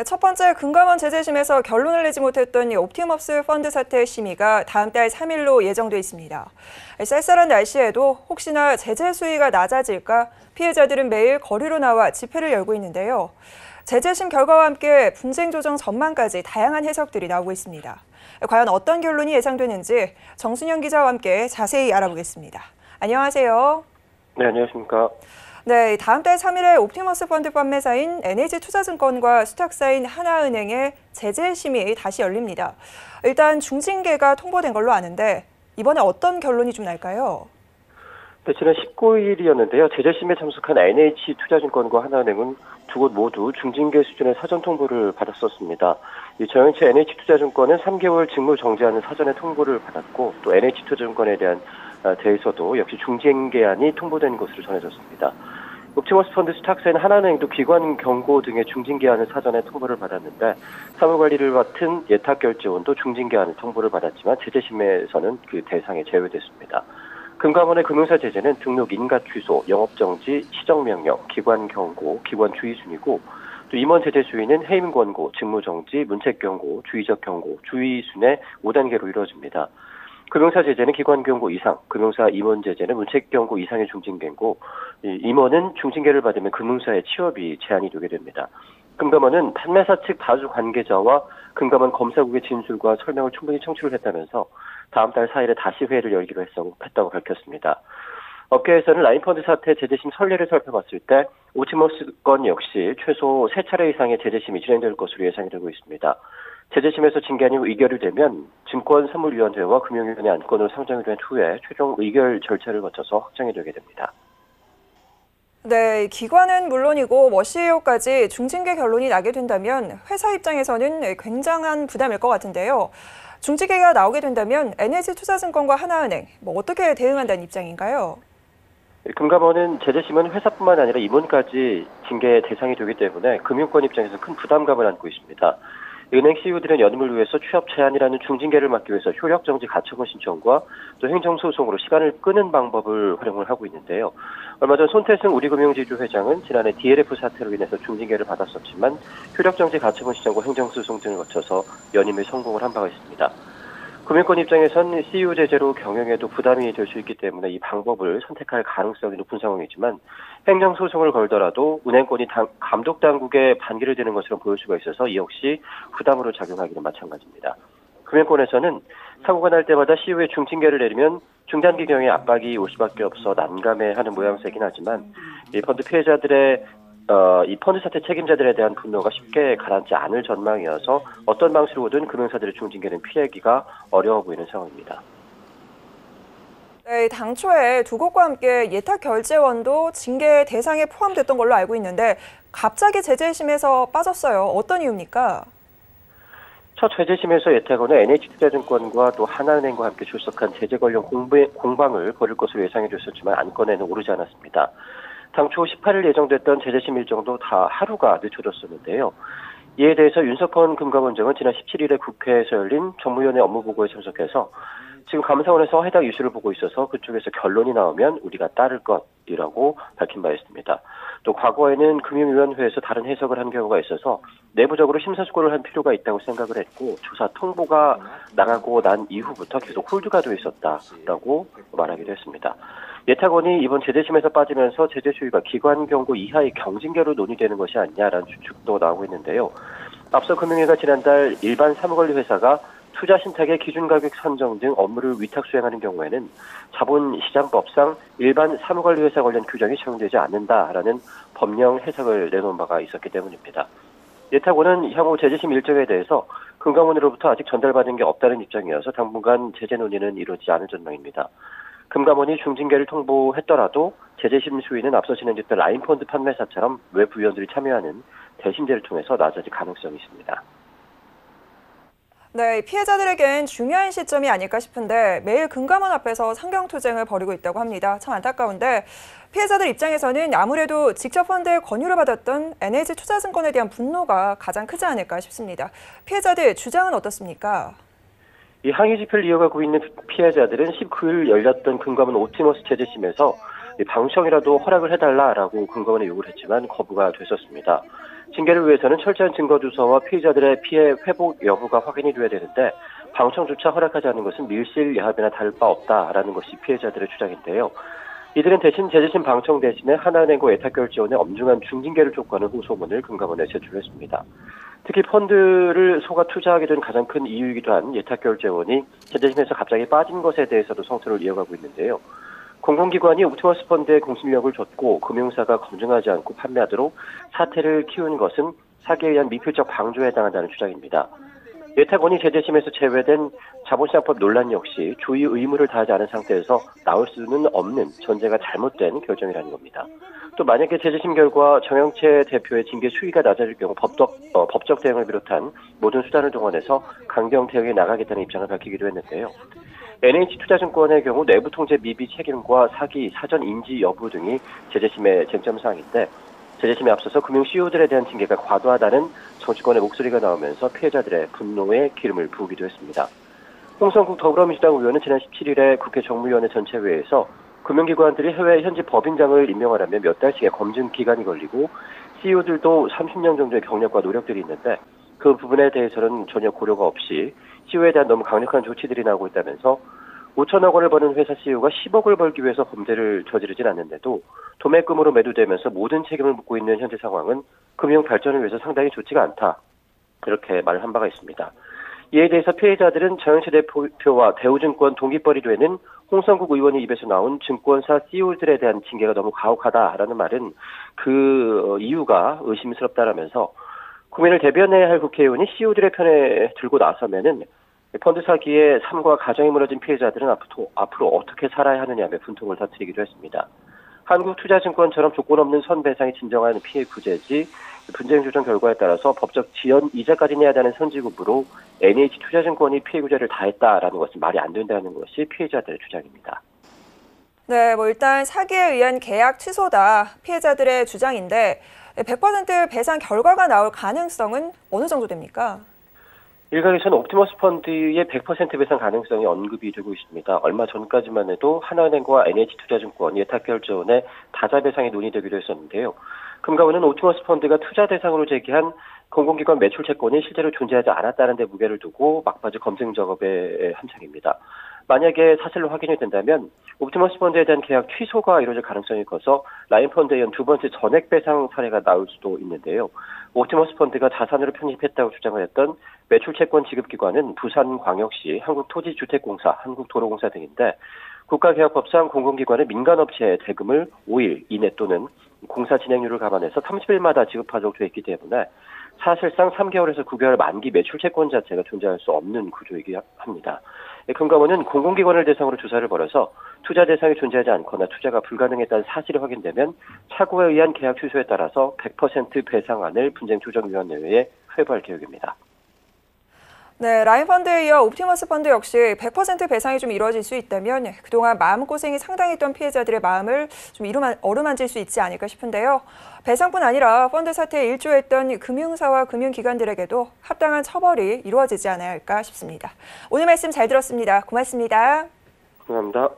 첫 번째 금감원 제재심에서 결론을 내지 못했던 옵티머스 펀드 사태 심의가 다음 달 3일로 예정돼 있습니다. 쌀쌀한 날씨에도 혹시나 제재 수위가 낮아질까 피해자들은 매일 거리로 나와 집회를 열고 있는데요. 제재심 결과와 함께 분쟁 조정 전망까지 다양한 해석들이 나오고 있습니다. 과연 어떤 결론이 예상되는지 정순영 기자와 함께 자세히 알아보겠습니다. 안녕하세요. 네, 안녕하십니까. 네, 다음 달 3일에 옵티머스 펀드 판매사인 NH투자증권과 수탁사인 하나은행의 제재 심의 다시 열립니다. 일단 중징계가 통보된 걸로 아는데 이번에 어떤 결론이 좀 날까요? 네, 지난 19일이었는데요. 제재 심의에 참석한 NH투자증권과 하나은행은 두 곳 모두 중징계 수준의 사전 통보를 받았었습니다. 이 정영채 NH투자증권은 3개월 직무 정지하는 사전의 통보를 받았고 또 NH투자증권에 대해서도 역시 중징계안이 통보된 것으로 전해졌습니다. 옵티머스 펀드 수탁사인 하나은행도 기관 경고 등의 중징계안을 사전에 통보를 받았는데 사무관리를 맡은 예탁결제원도 중징계안을 통보를 받았지만 제재심에서는 그 대상에 제외됐습니다. 금감원의 금융사 제재는 등록 인가 취소, 영업정지, 시정명령, 기관 경고, 기관 주의 순이고 또 임원 제재 수위는 해임 권고, 직무정지, 문책 경고, 주의적 경고, 주의 순의 5단계로 이루어집니다. 금융사 제재는 기관 경고 이상, 금융사 임원 제재는 문책 경고 이상의 중징계고 임원은 중징계를 받으면 금융사의 취업이 제한이 되게 됩니다. 금감원은 판매사 측 다수 관계자와 금감원 검사국의 진술과 설명을 충분히 청취를 했다면서 다음 달 4일에 다시 회의를 열기로 했다고 밝혔습니다. 업계에서는 라인펀드 사태 제재심 선례를 살펴봤을 때 옵티머스 건 역시 최소 3차례 이상의 제재심이 진행될 것으로 예상이 되고 있습니다. 제재심에서 징계안이 의결이 되면 증권선물위원회와 금융위원회 안건으로 상정이 된 후에 최종 의결 절차를 거쳐서 확정이 되게 됩니다. 네, 기관은 물론이고 CEO까지 중징계 결론이 나게 된다면 회사 입장에서는 굉장한 부담일 것 같은데요. 중징계가 나오게 된다면 NH투자증권과 하나은행 어떻게 대응한다는 입장인가요? 금감원은 제재심은 회사뿐만 아니라 임원까지 징계 대상이 되기 때문에 금융권 입장에서 큰 부담감을 안고 있습니다. 은행 CEO들은 연임을 위해서 취업 제한이라는 중징계를 막기 위해서 효력정지 가처분 신청과 또 행정소송으로 시간을 끄는 방법을 활용을 하고 있는데요. 얼마 전 손태승 우리금융지주 회장은 지난해 DLF 사태로 인해서 중징계를 받았었지만 효력정지 가처분 신청과 행정소송 등을 거쳐서 연임에 성공을 한 바가 있습니다. 금융권 입장에선 CEO 제재로 경영에도 부담이 될 수 있기 때문에 이 방법을 선택할 가능성이 높은 상황이지만 행정소송을 걸더라도 은행권이 감독당국에 반기를 드는 것처럼 보일 수가 있어서 이 역시 부담으로 작용하기는 마찬가지입니다. 금융권에서는 사고가 날 때마다 CEO의 중징계를 내리면 중단기 경영에 압박이 올 수밖에 없어 난감해하는 모양새긴 하지만 이 펀드 피해자들의 이 펀드 사태 책임자들에 대한 분노가 쉽게 가라앉지 않을 전망이어서 어떤 방식으로든 금융사들의 중징계는 피하기가 어려워 보이는 상황입니다. 네, 당초에 두 곳과 함께 예탁결제원도 징계 대상에 포함됐던 걸로 알고 있는데 갑자기 제재심에서 빠졌어요. 어떤 이유입니까? 첫 제재심에서 예탁원은 NH투자증권과 또 하나은행과 함께 출석한 제재 관련 공방을 벌일 것으로 예상이 됐었지만 안건에는 오르지 않았습니다. 당초 18일 예정됐던 제재심 일정도 다 하루가 늦춰졌었는데요. 이에 대해서 윤석헌 금감원장은 지난 17일에 국회에서 열린 정무위원회 업무보고에 참석해서 지금 감사원에서 해당 이슈를 보고 있어서 그쪽에서 결론이 나오면 우리가 따를 것이라고 밝힌 바 있습니다. 또 과거에는 금융위원회에서 다른 해석을 한 경우가 있어서 내부적으로 심사숙고를 한 필요가 있다고 생각을 했고 조사 통보가 나가고 난 이후부터 계속 홀드가 돼 있었다라고 말하기도 했습니다. 예탁원이 이번 제재심에서 빠지면서 제재 수위가 기관 경고 이하의 경징계로 논의되는 것이 아니냐라는 추측도 나오고 있는데요. 앞서 금융위가 지난달 일반 사무관리 회사가 투자 신탁의 기준 가격 선정 등 업무를 위탁 수행하는 경우에는 자본시장법상 일반 사무관리 회사 관련 규정이 적용되지 않는다라는 법령 해석을 내놓은 바가 있었기 때문입니다. 예탁원은 향후 제재심 일정에 대해서 금감원으로부터 아직 전달받은 게 없다는 입장이어서 당분간 제재 논의는 이루어지지 않을 전망입니다. 금감원이 중징계를 통보했더라도 제재심 수위는 앞서 진행됐던 라인펀드 판매사처럼 외부 위원들이 참여하는 대심제를 통해서 낮아질 가능성이 있습니다. 네, 피해자들에겐 중요한 시점이 아닐까 싶은데 매일 금감원 앞에서 상경투쟁을 벌이고 있다고 합니다. 참 안타까운데 피해자들 입장에서는 아무래도 직접 펀드의 권유를 받았던 NH투자증권에 대한 분노가 가장 크지 않을까 싶습니다. 피해자들 주장은 어떻습니까? 이 항의 집회를 이어가고 있는 피해자들은 19일 열렸던 금감원 옵티머스 제재심에서 방청이라도 허락을 해달라라고 금감원에 요구를 했지만 거부가 됐었습니다. 징계를 위해서는 철저한 증거 주소와 피해자들의 피해 회복 여부가 확인이 돼야 되는데 방청조차 허락하지 않는 것은 밀실야합이나 다를 바 없다라는 것이 피해자들의 주장인데요. 이들은 대신 제재심 방청 대신에 하나은행과 예탁결제원에 엄중한 중징계를 촉구하는 호소문을 금감원에 제출했습니다. 특히 펀드를 속아 투자하게 된 가장 큰 이유이기도 한 예탁결제원이 제재심에서 갑자기 빠진 것에 대해서도 성토를 이어가고 있는데요. 공공기관이 옵티머스 펀드에 공신력을 줬고 금융사가 검증하지 않고 판매하도록 사태를 키운 것은 사기에 의한 미필적 방조에 해당한다는 주장입니다. 예탁원이 제재심에서 제외된 자본시장법 논란 역시 조의 의무를 다하지 않은 상태에서 나올 수는 없는 전제가 잘못된 결정이라는 겁니다. 또 만약에 제재심 결과 정영채 대표의 징계 수위가 낮아질 경우 법적 대응을 비롯한 모든 수단을 동원해서 강경 대응에 나가겠다는 입장을 밝히기도 했는데요. NH투자증권의 경우 내부 통제 미비 책임과 사기, 사전 인지 여부 등이 제재심의 쟁점 사항인데 제재심에 앞서서 금융 CEO들에 대한 징계가 과도하다는 정치권의 목소리가 나오면서 피해자들의 분노에 기름을 부으기도 했습니다. 홍성국 더불어민주당 의원은 지난 17일에 국회 정무위원회 전체회의에서 금융기관들이 해외 현지 법인장을 임명하려면 몇 달씩의 검증 기간이 걸리고 CEO들도 30년 정도의 경력과 노력들이 있는데 그 부분에 대해서는 전혀 고려가 없이 CEO에 대한 너무 강력한 조치들이 나오고 있다면서 5천억 원을 버는 회사 CEO가 10억을 벌기 위해서 범죄를 저지르진 않는데도 도매금으로 매도되면서 모든 책임을 묻고 있는 현재 상황은 금융 발전을 위해서 상당히 좋지가 않다. 이렇게 말을 한 바가 있습니다. 이에 대해서 피해자들은 정영채 대표와 대우증권 동기벌이 되는 홍성국 의원의 입에서 나온 증권사 CEO들에 대한 징계가 너무 가혹하다라는 말은 그 이유가 의심스럽다라면서 국민을 대변해야 할 국회의원이 CEO들의 편에 들고 나서면은 펀드 사기에 삶과 가정이 무너진 피해자들은 앞으로 어떻게 살아야 하느냐며 분통을 터뜨리기도 했습니다. 한국투자증권처럼 조건 없는 손배상이 진정한 피해 구제지 분쟁 조정 결과에 따라서 법적 지연 이자까지 내야 되는 선지급으로 NH투자증권이 피해 구제를 다했다라는 것은 말이 안 된다는 것이 피해자들의 주장입니다. 네, 일단 사기에 의한 계약 취소다 피해자들의 주장인데 100% 배상 결과가 나올 가능성은 어느 정도 됩니까? 일각에서는 옵티머스 펀드의 100% 배상 가능성이 언급이 되고 있습니다. 얼마 전까지만 해도 하나은행과 NH투자증권, 예탁결제원의 다자 배상이 논의되기도 했었는데요. 금감원은 옵티머스 펀드가 투자 대상으로 제기한 공공기관 매출 채권이 실제로 존재하지 않았다는 데 무게를 두고 막바지 검증 작업에 한창입니다. 만약에 사실로 확인이 된다면 옵티머스 펀드에 대한 계약 취소가 이루어질 가능성이 커서 라인펀드에 이은 두 번째 전액 배상 사례가 나올 수도 있는데요. 옵티머스 펀드가 자산으로 편입했다고 주장을 했던 매출채권 지급기관은 부산광역시, 한국토지주택공사, 한국도로공사 등인데 국가개혁법상 공공기관은 민간업체에 대금을 5일 이내 또는 공사 진행률을 감안해서 30일마다 지급하도록 되어 있기 때문에 사실상 3개월에서 9개월 만기 매출채권 자체가 존재할 수 없는 구조이기 합니다. 금감원은 공공기관을 대상으로 조사를 벌여서 투자 대상이 존재하지 않거나 투자가 불가능했다는 사실이 확인되면 착오에 의한 계약 취소에 따라서 100% 배상안을 분쟁조정위원회에 회부할 계획입니다. 네, 라인펀드에 이어 옵티머스 펀드 역시 100% 배상이 좀 이루어질 수 있다면 그동안 마음고생이 상당했던 피해자들의 마음을 좀 어루만질 수 있지 않을까 싶은데요. 배상뿐 아니라 펀드 사태에 일조했던 금융사와 금융기관들에게도 합당한 처벌이 이루어지지 않아야 할까 싶습니다. 오늘 말씀 잘 들었습니다. 고맙습니다. 감사합니다.